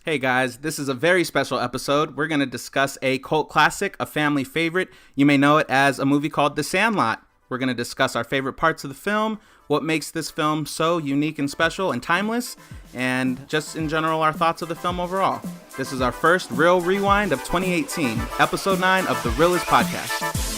Hey guys, this is a very special episode. We're going to discuss a cult classic, a family favorite. You may know it as a movie called The Sandlot. We're going to discuss our favorite parts of the film, what makes this film so unique and special and timeless, and just in general our thoughts of the film overall. This is our first Real Rewind of 2018, episode 9 of the Reel-ists Podcast.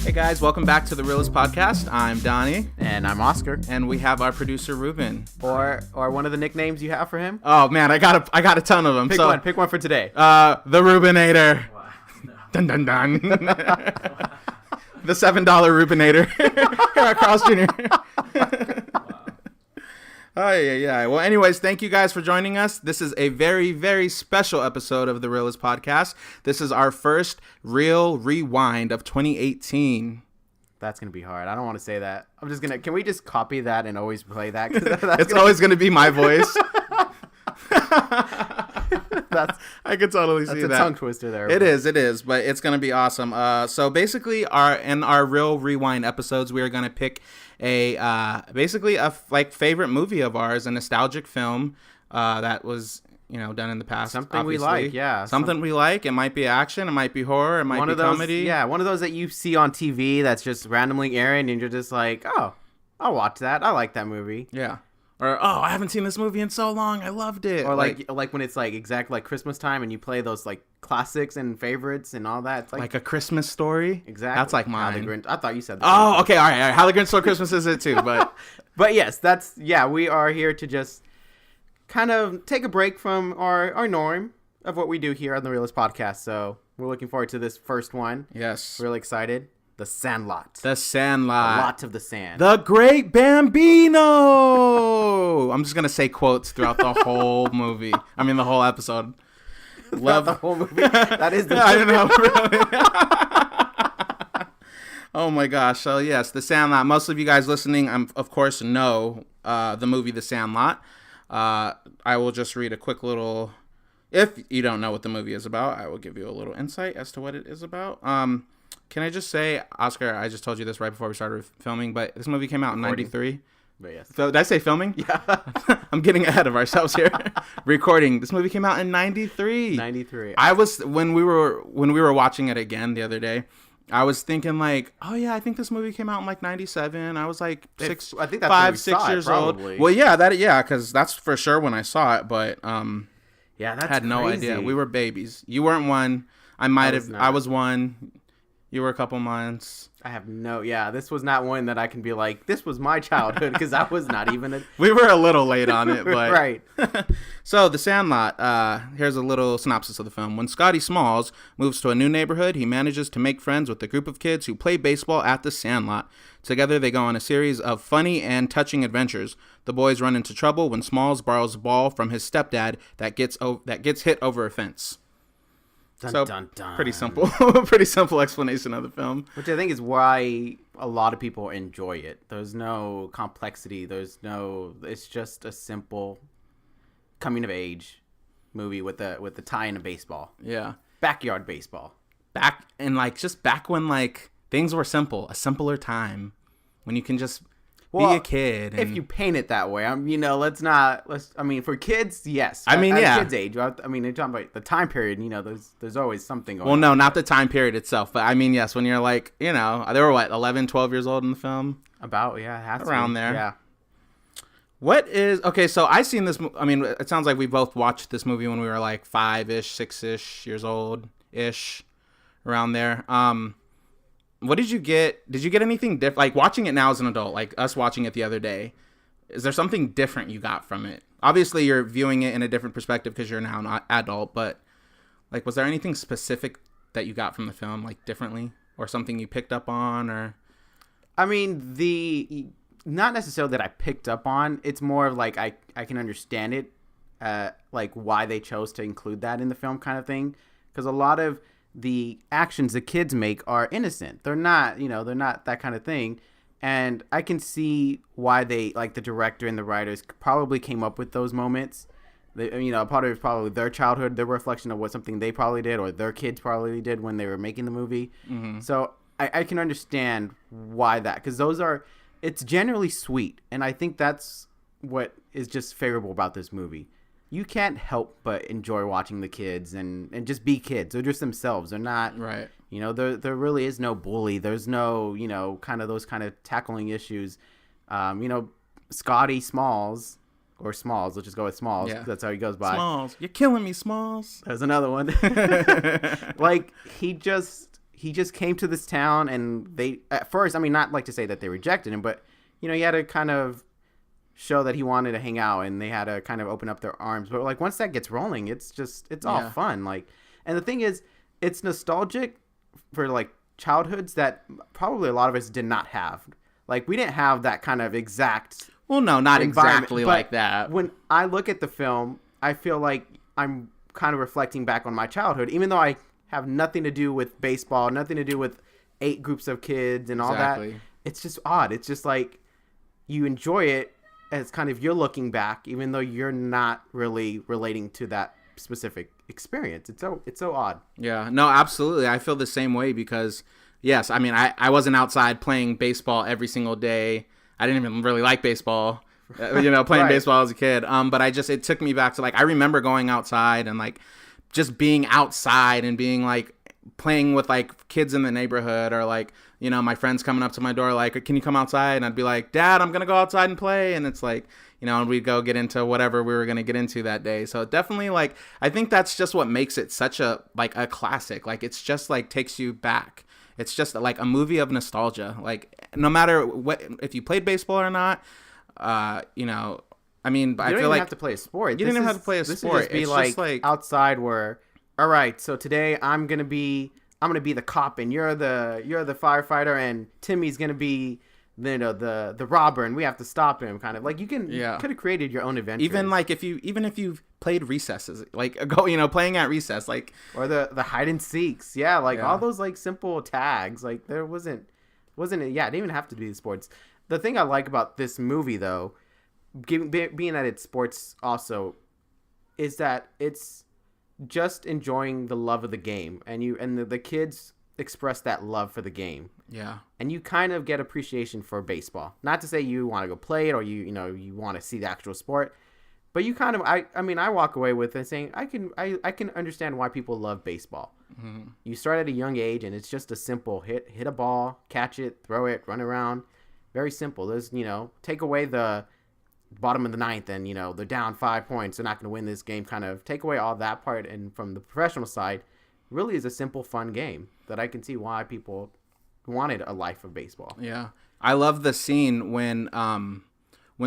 Hey guys, welcome back to the Reel-ists Podcast. I'm Donnie. And I'm Oscar. And we have our producer Ruben. Or one of the nicknames you have for him? Oh man, I got a ton of them. Pick one for today. The Rubenator. Wow. No. Dun dun dun. The $7 Rubenator. Carl's Jr. Oh, yeah. Well, anyways, thank you guys for joining us. This is a very, very special episode of the Reel-ists Podcast. This is our first real rewind of 2018. That's going to be hard. I don't want to say that. I'm just going to... Can we just copy that and always play that? It's always going to be my voice. I could totally see that. That's a tongue twister there. It is, but it's going to be awesome. So basically, in our real rewind episodes, we are going to pick basically a favorite movie of ours, a nostalgic film that was done in the past. Something obviously. We like, yeah. Something we like. It might be action, it might be horror, it might be comedy. Yeah, one of those that you see on TV that's just randomly airing, and you're just like, oh, I'll watch that. I like that movie. Yeah. Or, oh, I haven't seen this movie in so long. I loved it. Or like when it's like exactly like Christmas time and you play those like classics and favorites and all that. It's like A Christmas Story. Exactly. That's like mine. Grinch. I thought you said that. Oh, okay. All right. How the Grinch Stole Christmas is it too. But but yes, we are here to just kind of take a break from our norm of what we do here on the Reel-ists Podcast. So we're looking forward to this first one. Yes. Really excited. The Sandlot. The Sandlot. A lot of the sand. The Great Bambino. I'm just going to say quotes throughout the whole movie. I mean, the whole episode. Love the whole movie. That is the movie. I don't know. Oh, my gosh. So, yes, The Sandlot. Most of you guys listening, of course, know the movie The Sandlot. I will just read a quick little... If you don't know what the movie is about, I will give you a little insight as to what it is about. Can I just say, Oscar, I just told you this right before we started filming, but this movie came out in 93. But yes. Did I say filming? Yeah. I'm getting ahead of ourselves here. Recording. This movie came out in 93. 93. When we were watching it again the other day, I was thinking like, oh yeah, I think this movie came out in like 97. I was like 6 years old. Well, yeah, because that's for sure when I saw it, but yeah, that's had no crazy. idea. We were babies. You weren't one. I was one. You were a couple months. This was not one that I can be like, this was my childhood, because I was not even We were a little late on it, but... Right. So, The Sandlot, here's a little synopsis of the film. When Scotty Smalls moves to a new neighborhood, he manages to make friends with a group of kids who play baseball at The Sandlot. Together, they go on a series of funny and touching adventures. The boys run into trouble when Smalls borrows a ball from his stepdad that gets hit over a fence. Dun, dun, dun. Pretty simple explanation of the film. Which I think is why a lot of people enjoy it. There's no complexity. It's just a simple coming of age movie with a tie in a baseball. Yeah. Backyard baseball. Back when things were simple, a simpler time when you can just be a kid. If you paint it that way, for kids, yes. At kids' age, you're talking about the time period, there's always something going on. Well, no, not the time period itself, but yes, when you're like, they were 11, 12 years old in the film? About, yeah, it has to be. Around there. Yeah. So I seen this, it sounds like we both watched this movie when we were like 5-ish, 6-ish years old-ish, around there. What did you get? Did you get anything different? Like watching it now as an adult, like us watching it the other day, is there something different you got from it? Obviously, you're viewing it in a different perspective because you're now an adult, but like, was there anything specific that you got from the film, like differently, or something you picked up on, or? Not necessarily that I picked up on. It's more of like I can understand it, like why they chose to include that in the film, kind of thing, because a lot of the actions the kids make are innocent. They're not that kind of thing. And I can see why they, like the director and the writers, probably came up with those moments. They, part of it is probably their childhood, their reflection of what something they probably did or their kids probably did when they were making the movie. Mm-hmm. So I can understand why that, because it's generally sweet. And I think that's what is just favorable about this movie. You can't help but enjoy watching the kids and just be kids. They're just themselves. They're not, right. There really is no bully. There's no, kind of those kind of tackling issues. Scotty Smalls, or Smalls, let's just go with Smalls. Yeah. That's how he goes by. Smalls, you're killing me, Smalls. There's another one. Like, he just came to this town, and they, at first, I mean, not like to say that they rejected him, but, he had to kind of show that he wanted to hang out, and they had to kind of open up their arms. But like, once that gets rolling, it's all fun. Like, and the thing is, it's nostalgic for like childhoods that probably a lot of us did not have. Like, we didn't have that kind of exact, well, no, not exactly like that. When I look at the film, I feel like I'm kind of reflecting back on my childhood, even though I have nothing to do with baseball, nothing to do with 8 groups of kids and all that. It's just odd. It's just like, you enjoy it as kind of you're looking back, even though you're not really relating to that specific experience. It's so odd. Yeah, no, absolutely. I feel the same way because, yes, I mean, I wasn't outside playing baseball every single day. I didn't even really like baseball, playing right. baseball as a kid. But it took me back to, like, I remember going outside and, like, just being outside and being, like, playing with, like, kids in the neighborhood, or, like, my friends coming up to my door like, can you come outside? And I'd be like, Dad, I'm gonna go outside and play. And it's like, and we'd go get into whatever we were gonna get into that day. So definitely, like, I think that's just what makes it such a classic. Like, it's just like takes you back. It's just like a movie of nostalgia. Like, no matter what, if you played baseball or not, I mean, I feel like you didn't even have to play a sport. You didn't even have to play a sport. This would just be like outside where, all right, so today I'm gonna be the cop, and you're the firefighter, and Timmy's gonna be the robber, and we have to stop him. Kind of like you could have created your own adventure. Even like if you played recesses, like playing at recess, like, or the hide and seeks, all those like simple tags. Like, there wasn't it didn't even have to be the sports. The thing I like about this movie, though, being that it's sports also, is that it's just enjoying the love of the game, and the kids express that love for the game. Yeah. And you kind of get appreciation for baseball. Not to say you want to go play it, or you want to see the actual sport, but you kind of, I mean, I walk away with it saying I can understand why people love baseball. Mm-hmm. You start at a young age, and it's just a simple hit a ball, catch it, throw it, run around. Very simple. There's, take away the bottom of the ninth, and they're down 5 points, they're not going to win this game, kind of take away all that part, and from the professional side, really is a simple, fun game that I can see why people wanted a life of baseball. Yeah, I love the scene when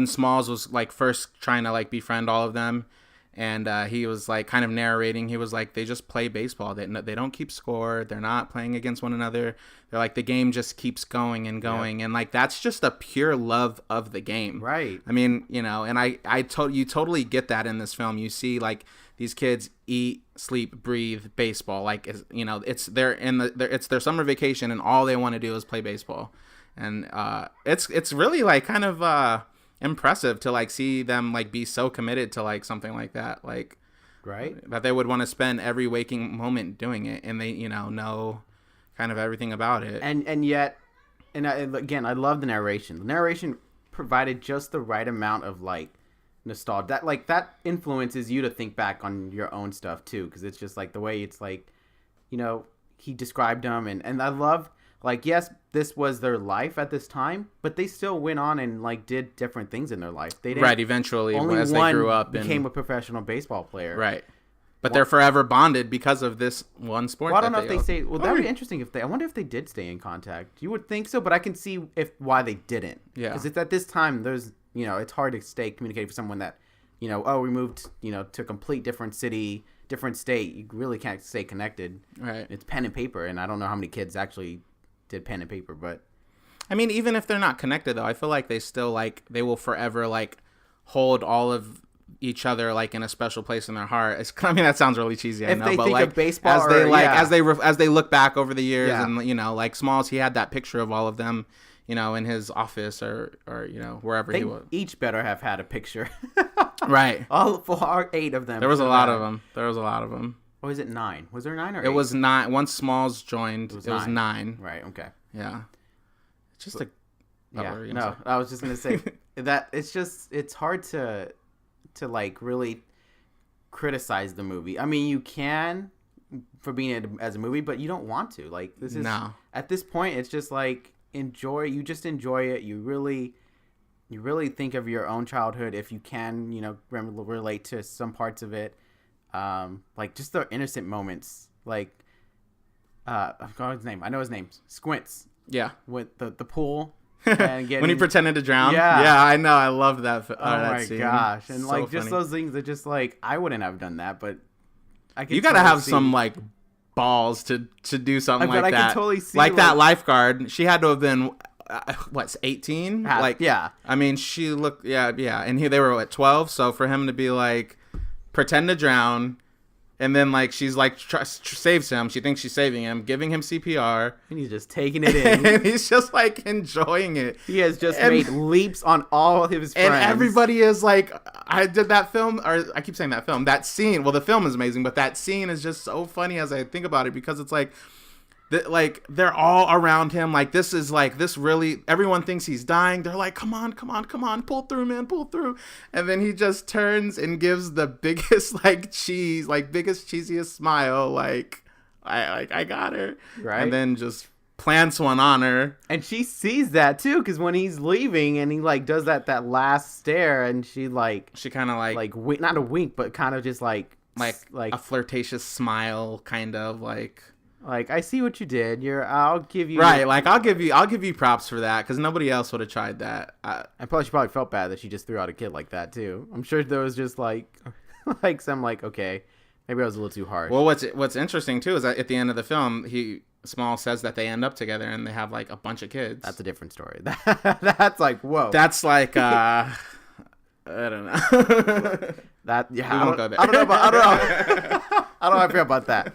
Smalls was like first trying to like befriend all of them, and he was like kind of narrating. He was like, they just play baseball. They don't keep score. They're not playing against one another. They're like, the game just keeps going and going. Yep. And like, that's just a pure love of the game. Right. I mean, and you totally get that in this film. You see like these kids eat, sleep, breathe baseball. Like, it's their summer vacation, and all they want to do is play baseball. And it's really like kind of impressive to like see them like be so committed to like something like that, like, right, that they would want to spend every waking moment doing it, and they know kind of everything about it, and yet, again, I love the narration. The narration provided just the right amount of like nostalgia that influences you to think back on your own stuff too, because it's just like the way it's like, he described them, and I love, like, yes, this was their life at this time, but they still went on and like did different things in their life. They didn't, right, eventually, only as one they grew up, became a professional baseball player, right. But they're forever bonded because of this one sport. Well, I don't know if they stayed. Well, that would be interesting I wonder if they did stay in contact. You would think so, but I can see why they didn't. Yeah. Because it's at this time, there's, it's hard to stay communicated for someone that, we moved, to a complete different city, different state. You really can't stay connected. Right. It's pen and paper, and I don't know how many kids actually did pen and paper, but. I mean, even if they're not connected, though, I feel like they still, like, they will forever, like, hold all of each other like in a special place in their heart. I mean, that sounds really cheesy, I know, they but think like of baseball, as they like as they look back over the years, yeah. and like Smalls, he had that picture of all of them, in his office or wherever They he was. each better have had a picture. Right. All 8 of them. There was a lot of them. Or is it 9? Was there 9 or 8? It was 9. Once Smalls joined, it was 9. Right. Okay. Yeah. It's just a. I was just gonna say that it's hard to like really criticize the movie. I mean, you can for being it as a movie, but you don't want to. Like this is at this point, it's just like enjoy. You just enjoy it. You really think of your own childhood if you can. Relate to some parts of it. Like just the innocent moments. Like I forgot his name. I know his name. Squints. Yeah. With the pool. And when he pretended to drown. Yeah, I know. I loved that. My scene. gosh! And so like just funny. those things that just like I wouldn't have done that, but I could. You gotta have some like balls to do something like that. I could totally see like that lifeguard. She had to have been 18? Like yeah. I mean, she looked and they were at 12. So for him to be like pretend to drown. And then, like, she's, like, saves him. She thinks she's saving him, giving him CPR. And he's just taking it in. And he's just, like, enjoying it. He has just made leaps on all of his friends. And everybody is, like, I did that film, or I keep saying that film. That scene, well, the film is amazing, but that scene is just so funny as I think about it because it's, like, they're all around him. Like, this is, like, this really, everyone thinks he's dying. They're like, come on, pull through, man, pull through. And then he just turns and gives the biggest, like, biggest, cheesiest smile. Like, I got her. Right. And then just plants one on her. And she sees that, too, because when he's leaving and he, like, does that last stare and she kind of, like, not a wink, but kind of just, like a flirtatious smile, kind of, like... Like, I see what you did. I'll give you right. Like, I'll give you props for that because nobody else would have tried that. She probably felt bad that she just threw out a kid like that too. I'm sure there was just like some okay, maybe I was a little too harsh. Well, what's interesting too is that at the end of the film, Small says that they end up together and they have like a bunch of kids. That's a different story. That's like whoa. That's like I don't know. We won't go there. I don't know. I don't know how I feel about that.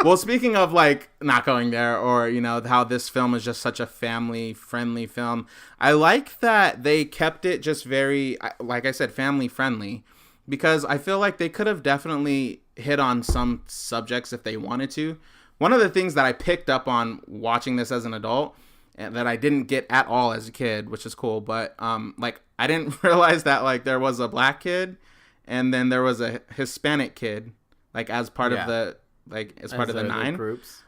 Well, speaking of like not going there or, how this film is just such a family friendly film. I like that they kept it just very, like I said, family friendly because I feel like they could have definitely hit on some subjects if they wanted to. One of the things that I picked up on watching this as an adult and that I didn't get at all as a kid, which is cool. But like I didn't realize that like there was a black kid and then there was a Hispanic kid like as part of the part of the 9 groups,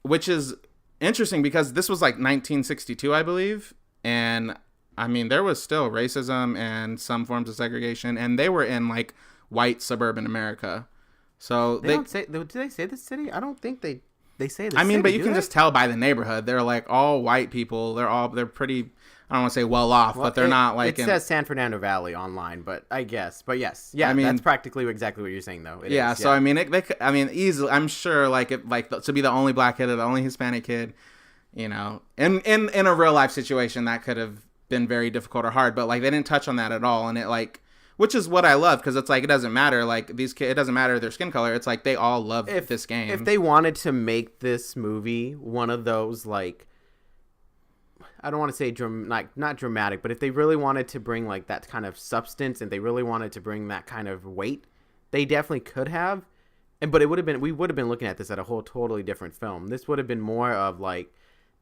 which is interesting because this was like 1962, I believe, and I mean there was still racism and some forms of segregation, and they were in like white suburban America. So do they say the city? I don't think they say the city. I mean, but you can just tell by the neighborhood. They're like all white people. They're pretty. I don't want to say well off, but they're not like. It says San Fernando Valley online, but yes, yeah. I mean, that's practically exactly what you're saying, though. So I mean, easily. I'm sure, to be the only black kid or the only Hispanic kid, in a real life situation, that could have been very difficult or hard. But like, they didn't touch on that at all, and it which is what I love because it's like it doesn't matter. Like these kids, it doesn't matter their skin color. It's like they all love this game. If they wanted to make this movie one of those like. I don't want to say not dramatic, but if they really wanted to bring like that kind of substance and they really wanted to bring that kind of weight, they definitely could have. But we would have been looking at this at a whole totally different film. This would have been more of like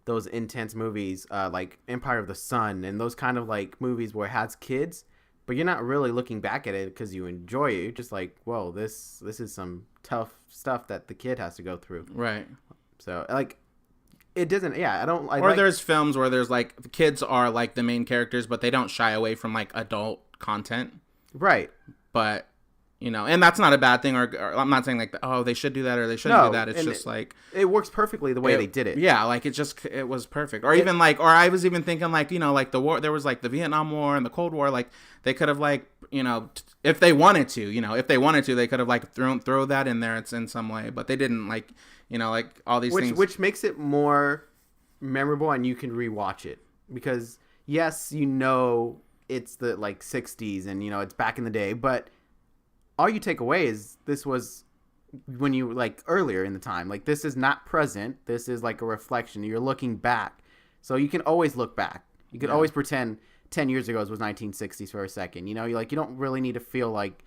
those intense movies, like Empire of the Sun and those kind of like movies where it has kids, but you're not really looking back at it because you enjoy it. You're just like, whoa, this is some tough stuff that the kid has to go through. Right. So like. It doesn't, there's films where there's, like, the kids are, like, the main characters, but they don't shy away from, like, adult content. Right. But, and that's not a bad thing, or I'm not saying, like, oh, they should do that, or they shouldn't do that. It's just, like... It works perfectly the way they did it. Yeah, like, it was perfect. Or even, like, or I was even thinking, like, like, the war, there was, like, the Vietnam War and the Cold War, like, they could have, like, if they wanted to, they could have, like, throw that in there in some way, but they didn't, like... like all these things. Which makes it more memorable and you can rewatch it. Because, yes, it's the, like, 60s and, it's back in the day. But all you take away is this was when you, like, earlier in the time. Like, this is not present. This is, like, a reflection. You're looking back. So you can always look back. You can always pretend 10 years ago was 1960s for a second. You know, you don't really need to feel like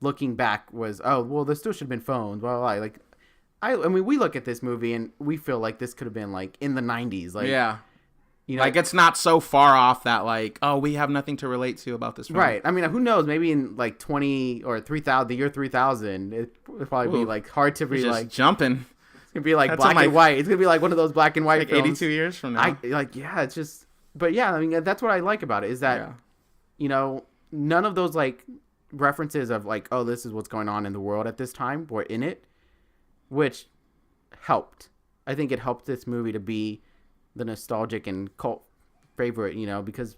looking back was, oh, well, there still should have been phones. Well, I mean, we look at this movie and we feel like this could have been like in the 90s. Like, yeah. You know, like it's not so far off that like, oh, we have nothing to relate to about this film. Right. I mean, who knows? Maybe in like 20 or 3000, the year 3000, it'd probably be like hard to be like jumping. It's gonna be like black and white. It's gonna be like one of those black and white like films. 82 years from now. It's just. But yeah, I mean, that's what I like about it is that, you know, none of those like references of like, oh, this is what's going on in the world at this time were in it, which helped. I think it helped this movie to be the nostalgic and cult favorite, you know, because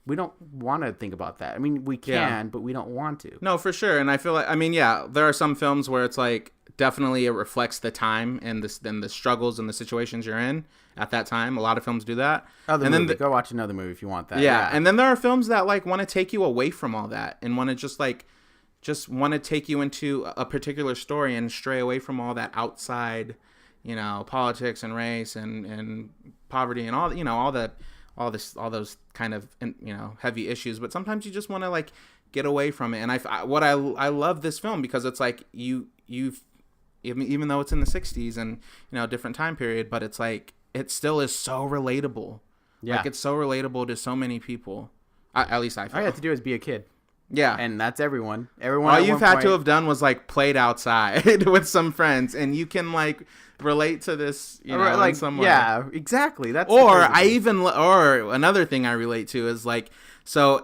we don't want to think about that. I mean, we can, but we don't want to. No, for sure. And I feel like, I mean, yeah, there are some films where it's like definitely it reflects the time and the struggles and the situations you're in at that time. A lot of films do that. Go watch another movie if you want that. Yeah. And then there are films that like want to take you away from all that and want to just want to take you into a particular story and stray away from all that outside, you know, politics and race and poverty and all, you know, all those kind of, you know, heavy issues. But sometimes you just want to like get away from it. And I love this film because it's like you've even though it's in the 60s and, you know, different time period, but it's like it still is so relatable. Yeah. Like it's so relatable to so many people. At least I feel. All you have to do is be a kid. Yeah. And that's everyone. All you've had to have done was like played outside with some friends, and you can like relate to this, you know, like, in some way. Yeah, exactly. That's or another thing I relate to is like, so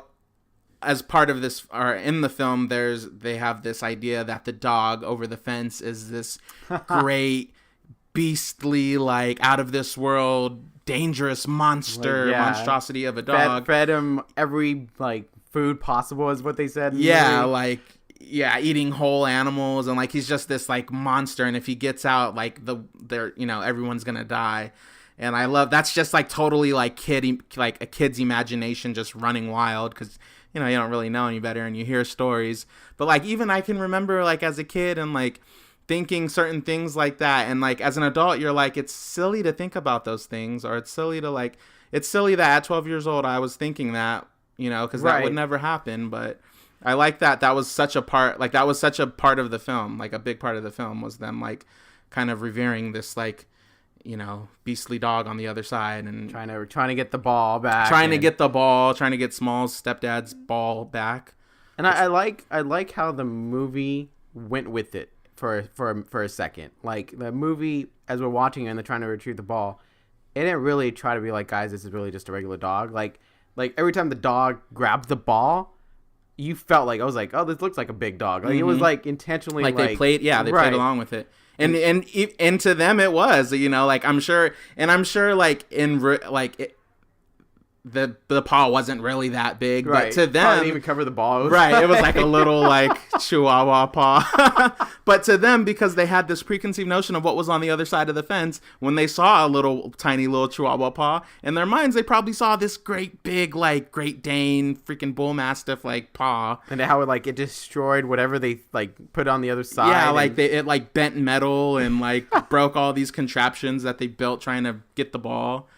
as part of this, or in the film, they have this idea that the dog over the fence is this great, beastly, like out of this world, dangerous monstrosity of a dog. Fed him every like food possible is what they said. Eating whole animals, and like he's just this like monster, and if he gets out, like everyone's gonna die. And I love that's just like totally like a kid's imagination just running wild, because you know you don't really know any better and you hear stories. But like even I can remember like as a kid and like thinking certain things like that, and like as an adult you're like, it's silly to think about those things, or it's silly that at 12 years old I was thinking that, you know, because that would never happen. But I like that was such a part of the film, like a big part of the film was them like kind of revering this like, you know, beastly dog on the other side and trying to get the ball back, trying to get Small's stepdad's ball back. And I like how the movie went with it for a second. Like the movie, as we're watching it and they're trying to retrieve the ball, it didn't really try to be like, guys, this is really just a regular dog. Like every time the dog grabbed the ball, you felt like, I was like, oh, this looks like a big dog. Like it was like intentionally like they played played along with it. And to them it was, you know, like I'm sure like the paw wasn't really that big, but to them didn't even cover the ball. It was like a little like chihuahua paw. But to them, because they had this preconceived notion of what was on the other side of the fence, when they saw a tiny little chihuahua paw, in their minds they probably saw this great big like Great Dane freaking bull mastiff like paw, and how it destroyed whatever they like put on the other side. Yeah, like it like bent metal and like broke all these contraptions that they built trying to get the ball.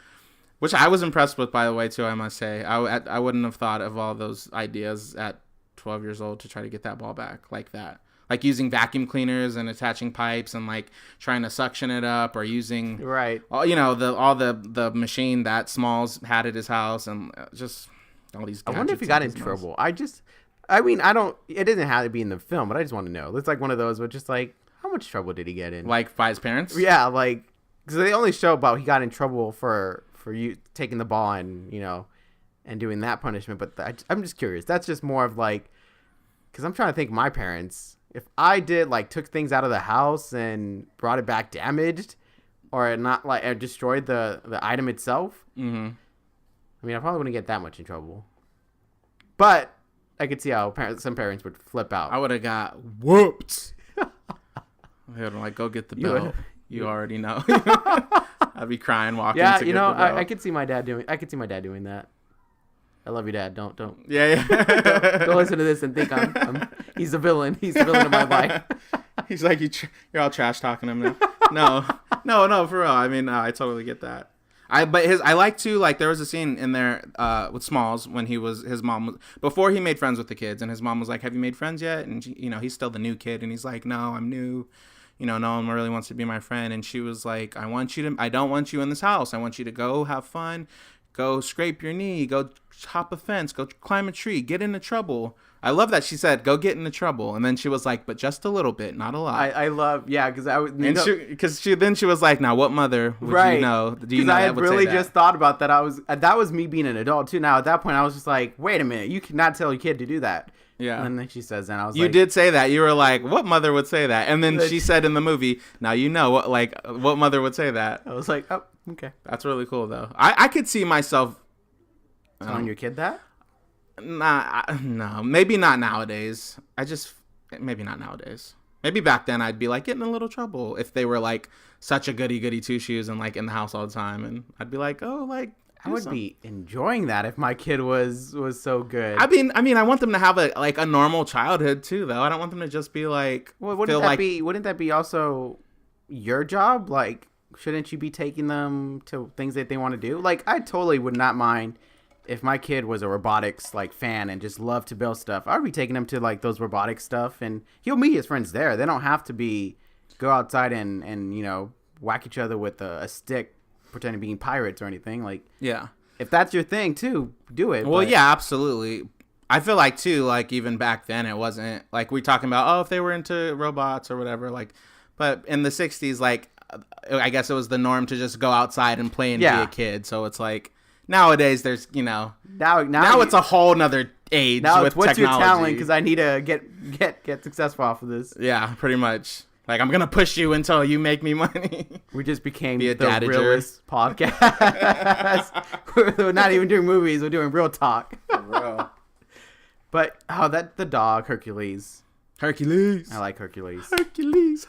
Which I was impressed with, by the way, too, I must say. I wouldn't have thought of all those ideas at 12 years old to try to get that ball back like that. Like using vacuum cleaners and attaching pipes and like trying to suction it up, or using all the machine that Smalls had at his house, and just all these gadgets. I wonder if he got in trouble. It doesn't have to be in the film, but I just want to know. It's like one of those where just like, how much trouble did he get in? Like by his parents? Yeah, like, because they only show about he got in trouble for you taking the ball and, you know, and doing that punishment. But I'm just curious. That's just more of like, because I'm trying to think my parents, if I did like took things out of the house and brought it back damaged, or not like or destroyed the item itself. Mm-hmm. I mean, I probably wouldn't get that much in trouble. But I could see how some parents would flip out. I would have got whooped. I'd like, go get the belt. You already know. I'd be crying walking. Yeah, you know, I could see my dad doing that. I love you, Dad. Don't. Yeah. don't listen to this and think he's the villain. He's the villain of my life. He's like, you're all trash talking him now. No, for real. I mean, I totally get that. I like to, like, there was a scene in there with Smalls when his mom was, before he made friends with the kids, and his mom was like, have you made friends yet? And he's still the new kid, and he's like, no, I'm new, no one really wants to be my friend. And she was like, I don't want you in this house. I want you to go have fun, go scrape your knee, go hop a fence, go climb a tree, get into trouble. I love that she said, go get into trouble. And then she was like, but just a little bit, not a lot. I love, yeah, because I would... Because she was like, now what mother would you know? Do you know I that had would really say that? just thought about that. That was me being an adult, too. Now, at that point, I was just like, wait a minute, you cannot tell a kid to do that. Yeah. And then she says that, and I was you like... did say that. You were like, what mother would say that? And then she said in the movie, now you know what mother would say that. I was like, oh, okay. That's really cool, though. I could see myself... Telling your kid that? No, maybe not nowadays. Maybe not nowadays. Maybe back then I'd be like, get in a little trouble if they were like such a goody two shoes and like in the house all the time. And I'd be like, oh, like, I would be enjoying that if my kid was so good. I mean, I want them to have a normal childhood too, though. I don't want them to just be like, wouldn't that be also your job? Like, shouldn't you be taking them to things that they want to do? Like, I totally would not mind if my kid was a robotics like fan and just loved to build stuff. I'd be taking him to like those robotics stuff, and he'll meet his friends there. They don't have to go outside and whack each other with a stick, pretending being pirates or anything. Like, yeah, if that's your thing too, do it. Well, yeah, absolutely. I feel like too, like even back then, it wasn't like we're talking about if they were into robots or whatever. Like, but in the '60s, like I guess it was the norm to just go outside and play and be a kid. So it's like. Nowadays, there's, now it's a whole nother age now with it's what's technology. Your talent? Because I need to get successful off of this. Yeah, pretty much. Like, I'm going to push you until you make me money. We just became the Reel-ists Podcast. We're not even doing movies. We're doing real talk. Bro. But, the dog, Hercules. I like Hercules. Hercules.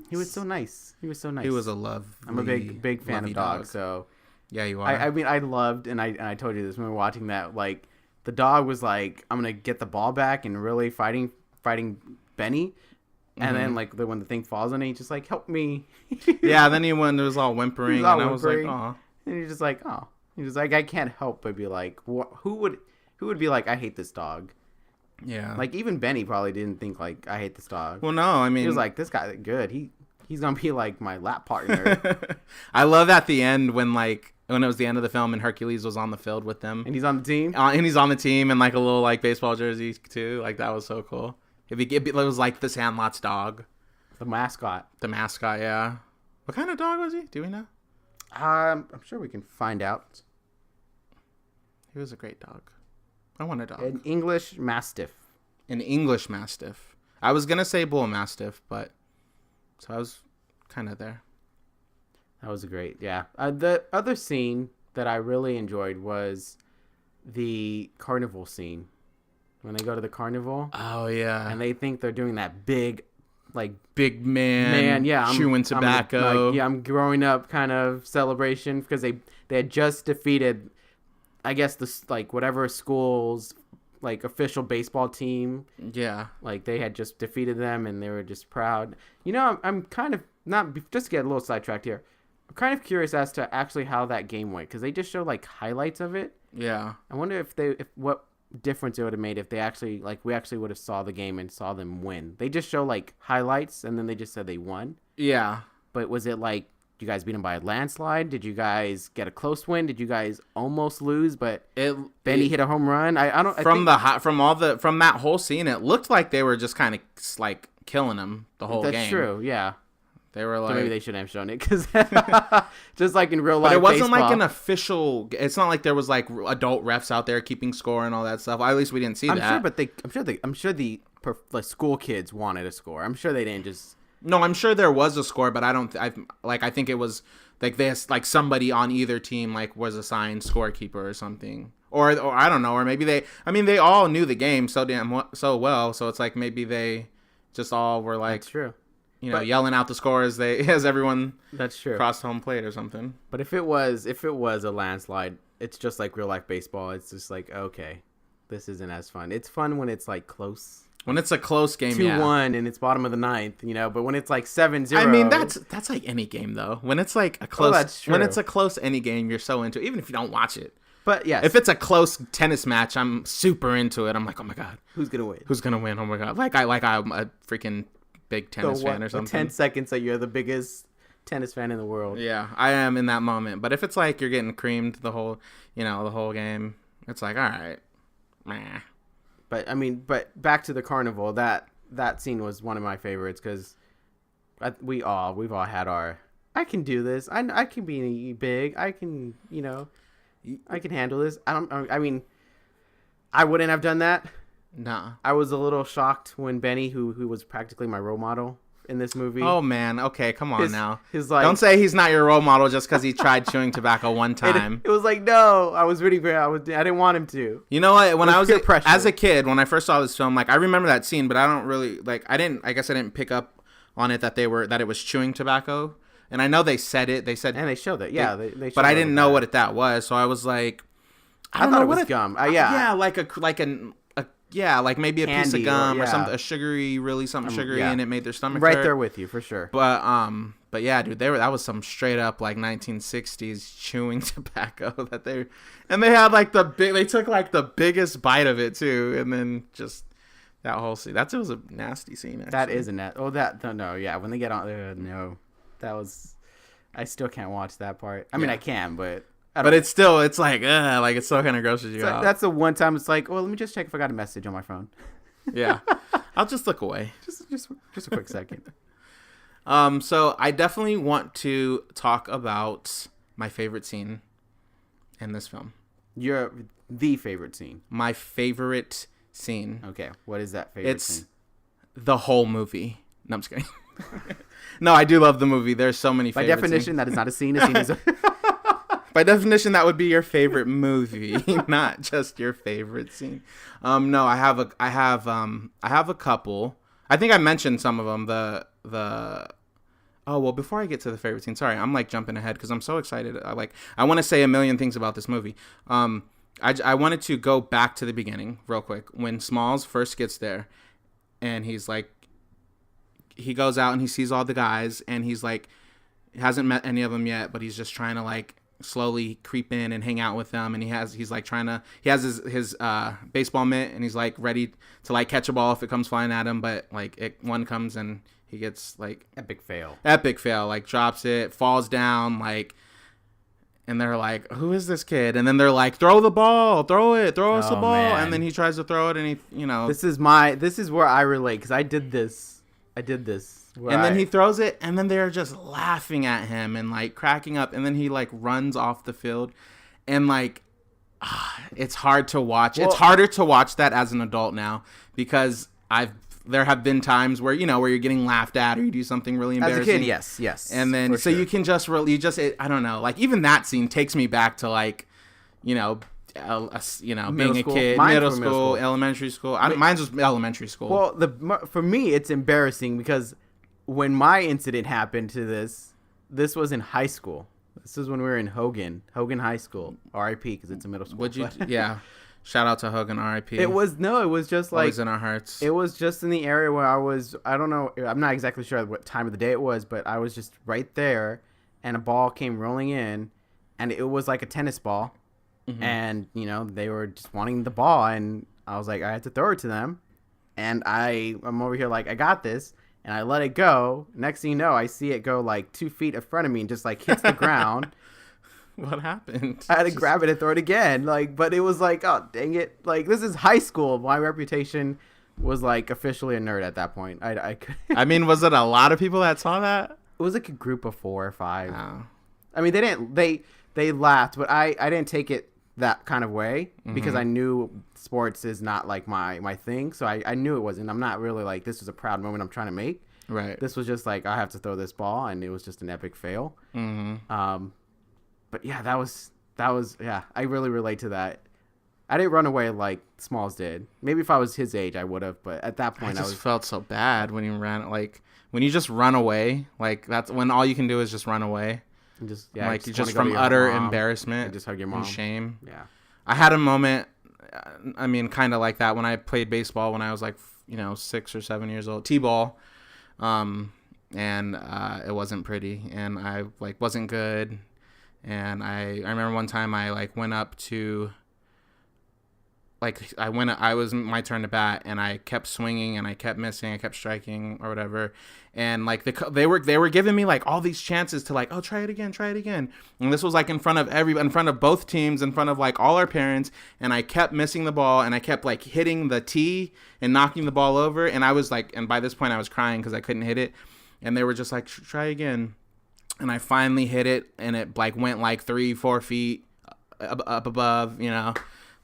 He was so nice. He was a love. I'm a big fan of dogs, so... Yeah, you are. I mean, I loved, and I told you this when we were watching that, like, the dog was like, I'm going to get the ball back and really fighting Benny. And then, like, when the thing falls on it, he's just like, help me. Yeah, then he was all whimpering, I was like, aw. And you're just like, oh. He's just like, I can't help but be like, who would be like, I hate this dog? Yeah. Like, even Benny probably didn't think, like, I hate this dog. Well, no, I mean. He was like, this guy's good. He's going to be, like, my lap partner. I love at the end when it was the end of the film and Hercules was on the field with them. And he's on the team? And he's on the team in, like, a little, like, baseball jersey, too. Like, that was so cool. It was, like, the Sandlot's dog. The mascot. Yeah. What kind of dog was he? Do we know? I'm sure we can find out. He was a great dog. I want a dog. An English Mastiff. I was going to say Bull Mastiff, but... So I was kind of there. That was great, yeah. The other scene that I really enjoyed was the carnival scene. When they go to the carnival. Oh, yeah. And they think they're doing that big man chewing tobacco. I'm growing up kind of celebration because they had just defeated, I guess, whatever school's, like, official baseball team. Yeah. Like, they had just defeated them and they were just proud. I'm kind of, not just to get a little sidetracked here, I'm kind of curious as to actually how that game went because they just showed, like, highlights of it. Yeah. I wonder what difference it would have made if they actually, like, we actually would have saw the game and saw them win. They just show, like, highlights and then they just said they won. Yeah. But was it like, you guys beat them by a landslide? Did you guys get a close win? Did you guys almost lose? But Benny hit a home run. From that whole scene, it looked like they were just kind of like killing him the whole game. That's true. Yeah. They were like, so maybe they shouldn't have shown it because just like in real life, but it wasn't baseball, like an official. It's not like there was like adult refs out there keeping score and all that stuff. At least we didn't see that. I'm sure the school kids wanted a score. I'm sure they didn't just. No, I'm sure there was a score, but I think it was like this, like somebody on either team like was assigned scorekeeper or something, or I don't know, or maybe they all knew the game so well, so it's like maybe they just all were like, that's true, yelling out the score as everyone that's true crossed home plate or something. But if it was a landslide, it's just like real life baseball. It's just like, okay, this isn't as fun. It's fun when it's like close. When it's a close game, 2-1 and it's bottom of the ninth, you know, but when it's like 7-0. I mean, that's like any game though. When it's like a close, that's true. when it's a close any game, you're so into it, even if you don't watch it. But yes, if it's a close tennis match, I'm super into it. I'm like, oh my god, who's gonna win? Who's gonna win? Oh my god, I'm a freaking big tennis fan or something. 10 seconds that you're the biggest tennis fan in the world. Yeah, I am in that moment. But if it's like you're getting creamed the whole game, it's like, all right, meh. But I mean, back to the carnival. That scene was one of my favorites because we've all had our I can do this. I can be big. I can I can handle this. I mean, I wouldn't have done that. Nah. I was a little shocked when Benny, who was practically my role model in this movie. Oh man, okay, come on now. Don't say he's not your role model just because he tried chewing tobacco one time. It was like, no, I was rooting for him. I didn't want him to. You know what? When I was as a kid, when I first saw this film, like I remember that scene, but I don't really I guess I didn't pick up on it that it was chewing tobacco. And I know they said it. They said and they showed it. Yeah, they showed but I didn't know what that was, so I was like, I thought it was gum. Yeah, like maybe a piece of gum or something, really something sugary, and it made their stomach hurt. Right there with you for sure. But yeah, dude, that was some straight up like 1960s chewing tobacco that they had like they took like the biggest bite of it too, and then just that whole scene. It was a nasty scene. Actually. That is a nasty. Oh, when they get on there, no. That was, I still can't watch that part. I mean, I can, but it's like, it still kind of grosses you out. That's the one time it's like, well, let me just check if I got a message on my phone. Yeah, I'll just look away. Just a quick second. So I definitely want to talk about my favorite scene in this film. The favorite scene. My favorite scene. Okay, what is that favorite scene? It's the whole movie. No, I'm just kidding. No, I do love the movie. There's so many favorite By definition, scenes. that is not a scene. A scene is By definition, that would be your favorite movie, not just your favorite scene. No, I have a couple. I think I mentioned some of them. Before I get to the favorite scene, sorry, I'm like jumping ahead because I'm so excited. I want to say a million things about this movie. I wanted to go back to the beginning real quick when Smalls first gets there, and he's like. He goes out and he sees all the guys and he's like, hasn't met any of them yet, but he's just trying to like slowly creep in and hang out with them. And he has his baseball mitt and he's like ready to like catch a ball if it comes flying at him. But like one comes and he gets like epic fail, like drops it, falls down, like, and they're like, who is this kid? And then they're like, throw the ball, throw us the ball. Man. And then he tries to throw it and this is where I relate. Cause I did this. And then he throws it, and then they're just laughing at him and like cracking up, and then he like runs off the field, and like it's hard to watch. Well, it's harder to watch that as an adult now because there have been times where where you're getting laughed at or you do something really embarrassing. As a kid, yes, and then so sure. You can just I don't know, like even that scene takes me back to like being a kid, middle school, elementary school. Mine was elementary school. Well, for me, it's embarrassing because when my incident happened to this was in high school. This is when we were in Hogan High School, R.I.P. because it's a middle school. Yeah. Shout out to Hogan, R.I.P. It was just like always in our hearts. It was just in the area where I don't know. I'm not exactly sure what time of the day it was, but I was just right there, and a ball came rolling in, and it was like a tennis ball. Mm-hmm. And, they were just wanting the ball, and I was like, I had to throw it to them. And I'm over here like, I got this. And I let it go. Next thing you know, I see it go like 2 feet in front of me and just like hits the ground. What happened? I had to grab it and throw it again. But it was like, oh, dang it. Like, this is high school. My reputation was like officially a nerd at that point. I couldn't. I mean, was it a lot of people that saw that? It was like a group of 4 or 5. Oh. I mean, they laughed, but I didn't take it that kind of way because I knew sports is not like my thing. So I knew it wasn't. I'm not really like, this was a proud moment I'm trying to make. Right. This was just like, I have to throw this ball, and it was just an epic fail. Mm-hmm. But yeah, that was yeah, I really relate to that. I didn't run away like Smalls did. Maybe if I was his age, I would have. But at that point, I felt so bad when he ran. Like when you just run away, like that's when all you can do is just run away. Just from utter embarrassment and just hug your mom. And shame. Yeah. I had a moment I mean, kind of like that when I played baseball when I was like, 6 or 7 years old, T-ball, and it wasn't pretty, and I like wasn't good, and I remember one time I like went up to. Like I was my turn to bat, and I kept swinging, and I kept missing, I kept striking or whatever, and like they were giving me like all these chances to like, oh, try it again, and this was like in front of both teams, in front of like all our parents, and I kept missing the ball, and I kept like hitting the tee and knocking the ball over, and I was like, and by this point I was crying because I couldn't hit it, and they were just like, try again, and I finally hit it, and it like went like 3-4 feet up above,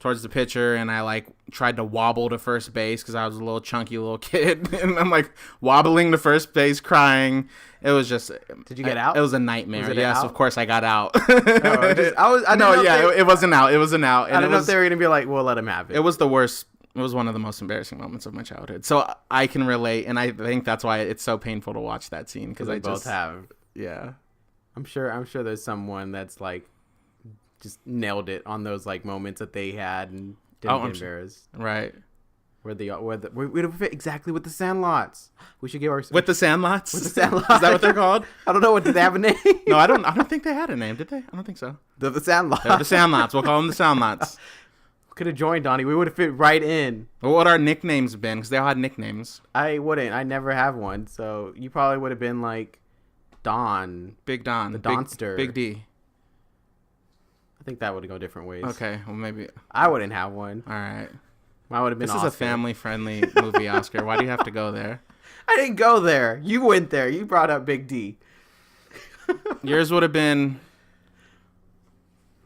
towards the pitcher, and I like tried to wobble to first base because I was a little chunky little kid, and I'm like wobbling to first base, crying. It was just. Did you get out? It was a nightmare. Yes, out? Of course I got out. It was an out. It was an out. I don't know if they were gonna be like, "We'll let him have it." It was the worst. It was one of the most embarrassing moments of my childhood. So I can relate, and I think that's why it's so painful to watch that scene because I both have. Yeah. I'm sure there's someone that's like just nailed it on those like moments that they had and didn't get embarrassed. Right. We don't fit exactly with the Sandlots. We should give our with the Sandlots. With the Sandlots. Is that what they're called? I don't know. What did they have a name? No, I don't think they had a name. Did they? I don't think so. They're the Sandlots. They're the Sandlots. We'll call them the Sandlots. Could have joined, Donnie. We would have fit right in. What would our nicknames been? Because they all had nicknames. I wouldn't. I never have one. So you probably would have been like Don. Big Don. The Donster. Big D. I think that would go different ways. Okay, well maybe I wouldn't have one. All right, mine would have been. This Oscar. is a family-friendly movie, Oscar. Why do you have to go there? I didn't go there. You went there. You brought up Big D. Yours would have been.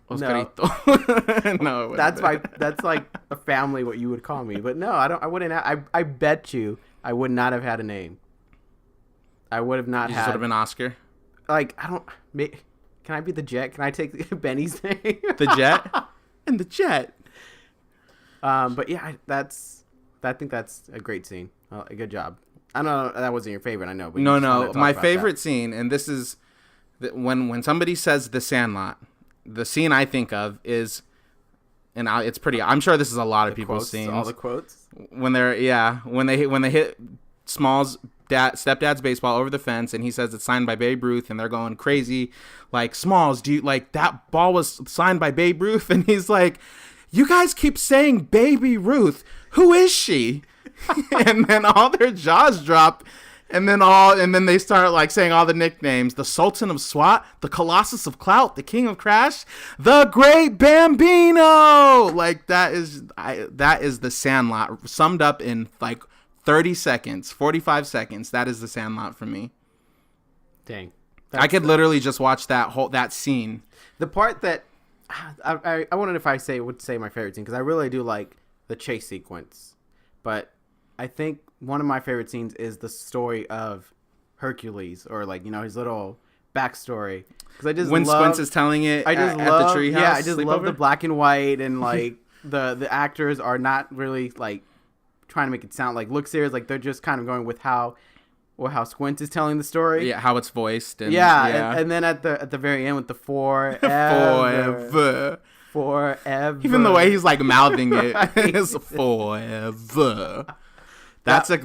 Oscarito. No, that's like a family what you would call me. But no, I wouldn't. I bet you I would not have had a name. I would have not you had. Would have been Oscar. Like I don't. Can I be the Jet? Can I take Benny's name? The Jet? And the Jet. But yeah, I think that's a great scene. A good job. I know that wasn't your favorite. I know. But No. My favorite scene, and this is when somebody says The Sandlot, the scene I think of is, and it's pretty. I'm sure this is a lot of people's scenes. All the quotes. When they hit Small's stepdad's baseball over the fence, and he says it's signed by Babe Ruth, and they're going crazy like, Smalls, do you like that ball was signed by Babe Ruth? And he's like, you guys keep saying Baby Ruth, who is she? And then all their jaws drop, and then they start like saying all the nicknames: the Sultan of SWAT, the Colossus of Clout, the King of Crash, the Great Bambino. Like that is the Sandlot summed up in like 30 seconds, 45 seconds. That is the Sandlot for me. Dang. I could literally just watch that scene. The part that I wondered if I would say my favorite scene, because I really do like the chase sequence. But I think one of my favorite scenes is the story of Hercules, or like, his little backstory. Because I just when Squints is telling it at the treehouse. Yeah, I just love the black and white, and like the actors are not really like trying to make it sound like look serious, like they're just kind of going with how Squint is telling the story. Yeah, how it's voiced. And, and then at the very end with the forever. Even the way he's like mouthing it is forever. That's a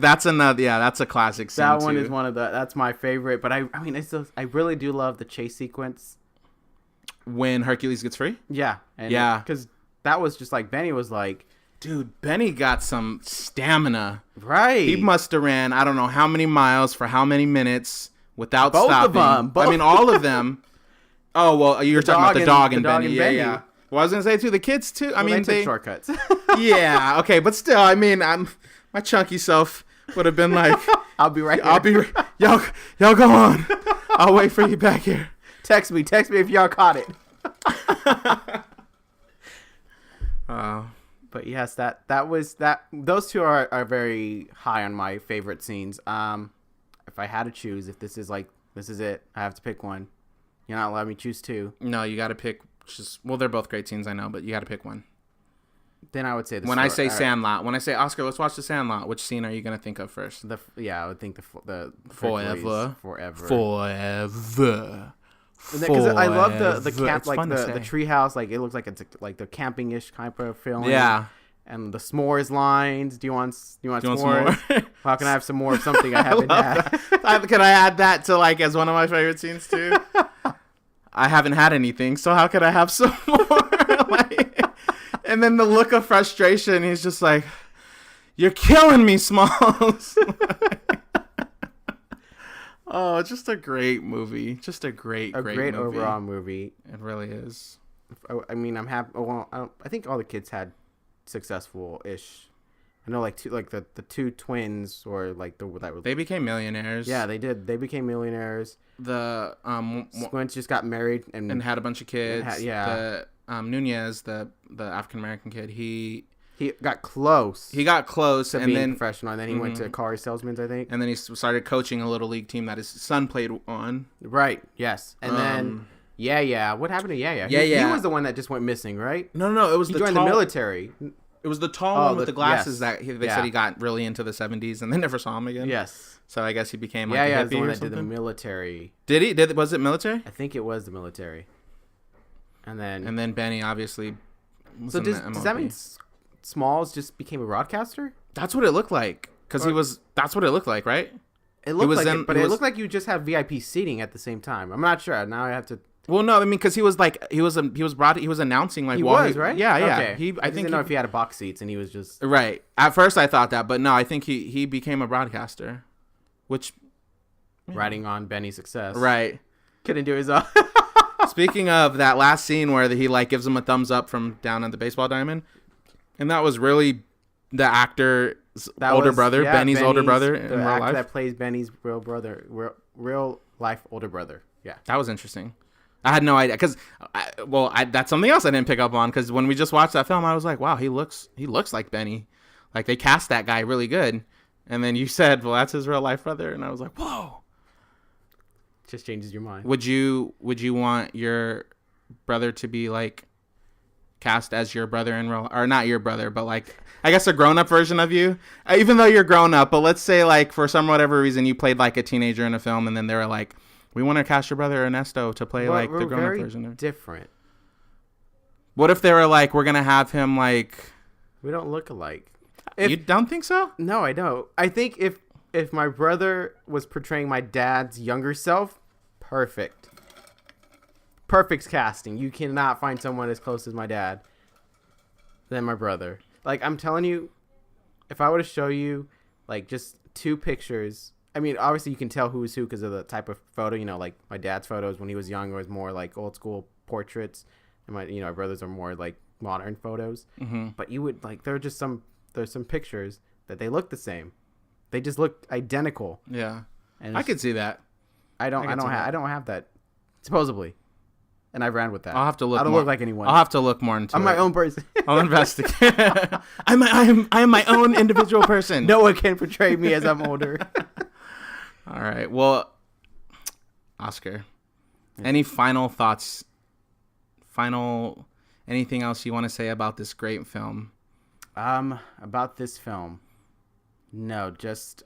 classic scene. That one is that's my favorite. But I mean, I really do love the chase sequence when Hercules gets free. Yeah, because that was just like Benny was like. Dude, Benny got some stamina. Right. He must have ran, I don't know how many miles for how many minutes without both stopping. Of them. I mean, all of them. Oh, well, you're talking about the dog and Benny. Benny. Yeah. Well, I was going to say, too, the kids, too. I mean, they took shortcuts. Yeah, okay, but still, I mean, my chunky self would have been like, I'll be right here. Y'all go on. I'll wait for you back here. Text me if y'all caught it. But yes, that was that. Those two are very high on my favorite scenes. If I had to choose, if this is it, I have to pick one. You're not letting me choose two. No, you got to pick. They're both great scenes, I know, but you got to pick one. Then I would say I say Sandlot, when I say Oscar, let's watch the Sandlot. Which scene are you gonna think of first? I would think the forever. Because I love the camp, like the treehouse, like it looks like it's like the camping-ish kind of feeling. Yeah, and the s'mores lines. Do you want want some s'mores? more? How can I have some more of something I haven't had? Can I add that to like as one of my favorite scenes too? I haven't had anything, so how could I have some more? Like, and then the look of frustration, he's just like, "You're killing me, Smalls." Oh, just a great movie. Just a great movie. Overall movie. It really is. I mean, I'm happy. Well, I think all the kids had successful-ish. I know, like the two twins, or like they became millionaires. Yeah, they did. They became millionaires. The Squints just got married and had a bunch of kids. Yeah. The Nunez, the African American kid, he got close. He got close to and being then professional, and then he went to car salesman, I think. And then he started coaching a little league team that his son played on. Right. Yes. And then what happened to Yaya? He was the one that just went missing, right? No. It was he joined the military. It was the tall one with the glasses that they said he got really into the 70s and they never saw him again. Yes. So I guess he became like a hippie the one or that something. did the military. Did he? Was it military? I think it was the military. And then Benny obviously. So does that mean Smalls just became a broadcaster? That's what it looked like. Because that's what it looked like, right? It looked like it, but it looked like you just have VIP seating at the same time. I'm not sure. Now I have to. Well, no, I mean, because he was announcing like he was right. Yeah. Okay. I didn't know if he had a box seats and he was just right. At first, I thought that, but no, I think he became a broadcaster, which riding on Benny's success. Right. Couldn't do his own. Speaking of that last scene where he like gives him a thumbs up from down at the baseball diamond, and that was really the actor's older brother, Benny's older brother in real life. That plays Benny's real brother, real life older brother. Yeah, that was interesting. I had no idea because, that's something else I didn't pick up on because when we just watched that film, I was like, wow, he looks like Benny, like they cast that guy really good. And then you said, well, that's his real life brother, and I was like, whoa. Just changes your mind. Would you want your brother to be like cast as your brother in real, or not your brother, but like I guess a grown up version of you, even though you're grown up? But let's say like for some whatever reason you played like a teenager in a film, and then they were like, we want to cast your brother Ernesto to play like the grown up version. Of different. What if they were like, we're gonna have him like? We don't look alike. You don't think so? No, I don't. I think if my brother was portraying my dad's younger self, perfect casting. You cannot find someone as close as my dad than my brother. Like, I'm telling you, if I were to show you like just two pictures, I mean, obviously you can tell who's who because of the type of photo. You know, like my dad's photos when he was young was more like old school portraits, and my brothers are more like modern photos. Mm-hmm. But you would like there's some pictures that they look the same. They just look identical. Yeah, and I could see that. I don't have that supposedly, and I ran with that. I'll have to look. I don't look like anyone. I'll have to look more into. I'm my own person. I'll investigate. I'm my own individual person. No one can portray me as I'm older. All right. Well, Oscar, any final thoughts? Anything else you want to say about this great film? About this film, no, just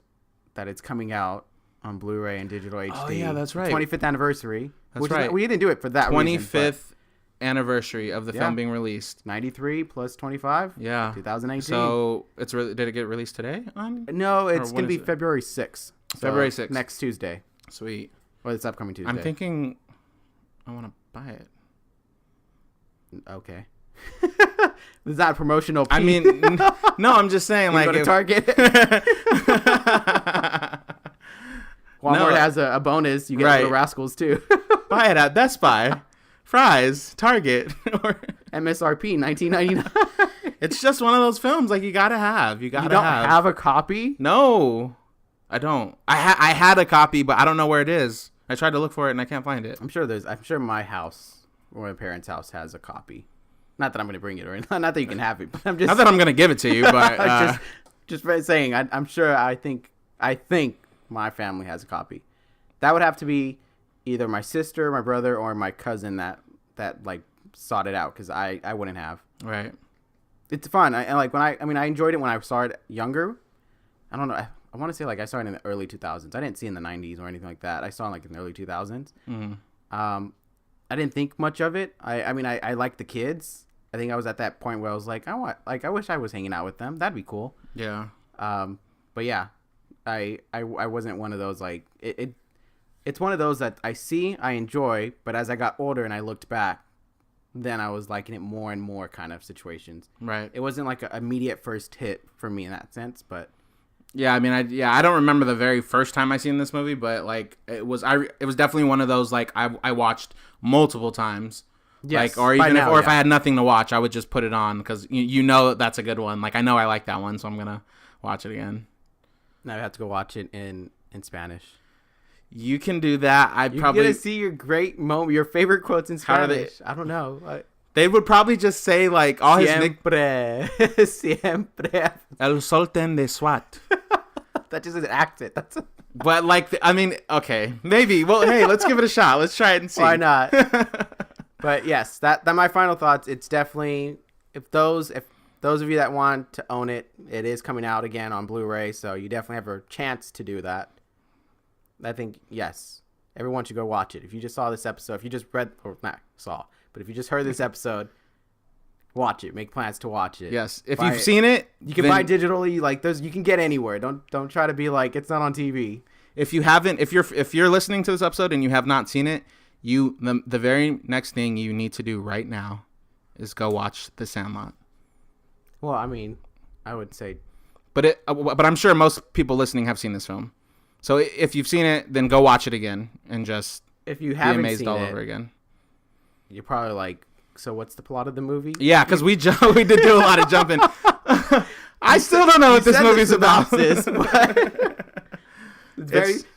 that it's coming out on Blu-ray and digital HD. Oh yeah, that's right. 25th anniversary. That's right. We didn't do it for that 25th anniversary of the film being released. 93 plus 25. Yeah. 2019. So did it get released today? No, it's going to be February 6th. So February 6th. Next Tuesday. Sweet. Or this upcoming Tuesday. I'm thinking I want to buy it. Okay. Is that a promotional piece? I mean, no, I'm just saying, like, go to Target. Walmart has a bonus. You get Little Rascals too. Buy it at Best Buy, Fry's, Target, or MSRP $19.99. It's just one of those films like you gotta have. You don't have a copy? No, I don't. I had a copy, but I don't know where it is. I tried to look for it and I can't find it. I'm sure my house or my parents' house has a copy. Not that I'm going to bring it, or not that you can have it, but I'm just not that I'm going to give it to you, but just saying. I'm sure. I think my family has a copy. That would have to be either my sister, my brother, or my cousin that like sought it out because I wouldn't have. Right. It's fun. I enjoyed it when I saw it younger. I don't know. I want to say like I saw it in the early 2000s. I didn't see it in the 90s or anything like that. I saw it like in the early 2000s. Mm-hmm. I didn't think much of it. I like the kids. I think I was at that point where I was like, I wish I was hanging out with them. That'd be cool. Yeah. But yeah, I wasn't one of those like it's one of those that I enjoy, but as I got older and I looked back, then I was liking it more and more kind of situations. Right. It wasn't like an immediate first hit for me in that sense, but yeah, I mean, I don't remember the very first time I seen this movie, but like it was definitely one of those like I watched multiple times. yes, Like, or by even now, if I had nothing to watch, I would just put it on because you know that's a good one. Like I know I like that one, so I'm gonna watch it again. now I have to go watch it in Spanish. You can do that. You're gonna see your great moment, your favorite quotes in How do Spanish. I don't know. They would probably just say like all his nick. Siempre, siempre. El Sultan de SWAT. That just is an accent. That's But like, I mean, okay, maybe. Well, hey, let's give it a shot. Let's try it and see. why not? But yes, that my final thoughts. It's definitely if those of you that want to own it, it is coming out again on Blu-ray, so you definitely have a chance to do that. I think yes, everyone should go watch it. If you just saw this episode, if you just read or not saw, but if you just heard this episode, watch it. Make plans to watch it. Yes, if Buy you've it. seen it, You can buy digitally. Like those, you can get anywhere. Don't try to be like it's not on TV. If you haven't, if you're listening to this episode and you have not seen it, the very next thing you need to do right now is go watch The Sandlot. Well, I mean, I would say, But I'm sure most people listening have seen this film. So if you've seen it, then go watch it again and just if you be haven't amazed seen all it, over again. you're probably like, so what's the plot of the movie? Yeah, because we did do a lot of jumping. I still don't know what this movie's about.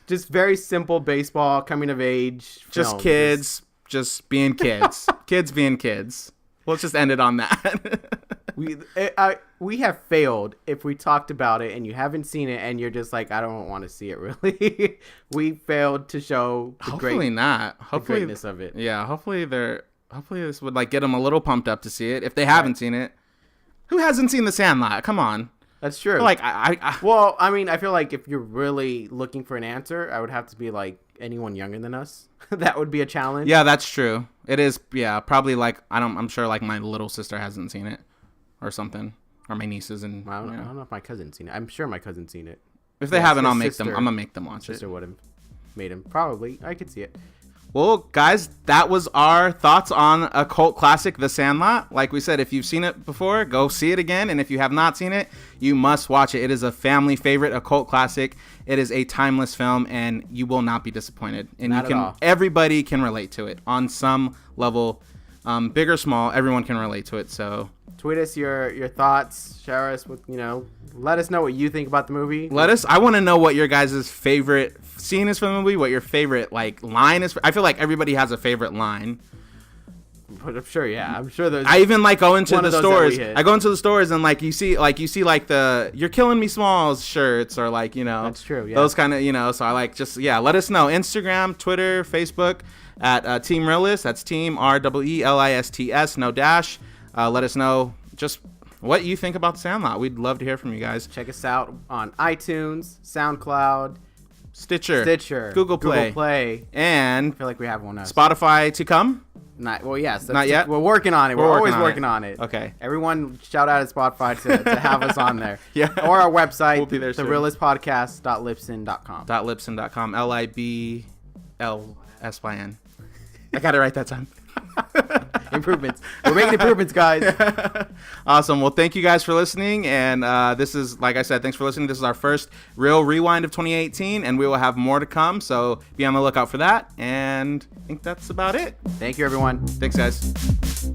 It's very simple baseball coming of age. Just film. kids, just being kids, kids being kids. Let's just end it on that. We have failed if we talked about it and you haven't seen it and you're just like, I don't want to see it really. We failed to show the greatness of it. Yeah, hopefully this would like get them a little pumped up to see it if they haven't seen it. Who hasn't seen The Sandlot? Come on. That's true. Like well, I mean, I feel like if you're really looking for an answer, I would have to be like anyone younger than us. That would be a challenge. Yeah, that's true. It is. Yeah, probably like I'm sure like my little sister hasn't seen it or something, or my nieces and. I don't know if my cousin's seen it. I'm sure my cousin's seen it. If they haven't, I'm gonna make them watch it. Sister would have made him. Probably, I could see it. Well, guys, that was our thoughts on a cult classic, The Sandlot. Like we said, if you've seen it before, go see it again. And if you have not seen it, you must watch it. It is a family favorite, a cult classic. It is a timeless film, and you will not be disappointed. And not at all. Everybody can relate to it on some level, big or small. Everyone can relate to it. So tweet us your thoughts. Share us with let us know what you think about the movie. I want to know what your guys' favorite scene is from the movie. What your favorite like line is. I feel like everybody has a favorite line. But I'm sure, yeah. I'm sure there's. I even like go into the stores. I go into the stores and like you see the "You're Killing Me Smalls" shirts or like That's true. Yeah. Those kind of So I like let us know. Instagram, Twitter, Facebook at Team Reel-ists. That's Team REELISTS, no dash. Let us know just what you think about The Sandlot. We'd love to hear from you guys. Check us out on iTunes, SoundCloud, Stitcher, Google Play, and I feel like we have one else. Spotify to come. Yes. Not yet? We're working on it. We're always working on it. Okay. Everyone shout out at Spotify to have us on there. Yeah. Or our website, We'll be there soon. Reel-ists Podcast.libsyn.com. .libsyn.com. LIBLSYN. I got it right that time. Improvements. We're making improvements, guys. Awesome. Well, thank you guys for listening. And this is, like I said, thanks for listening. This is our first real rewind of 2018, and we will have more to come. So be on the lookout for that. And I think that's about it. Thank you, everyone. Thanks, guys.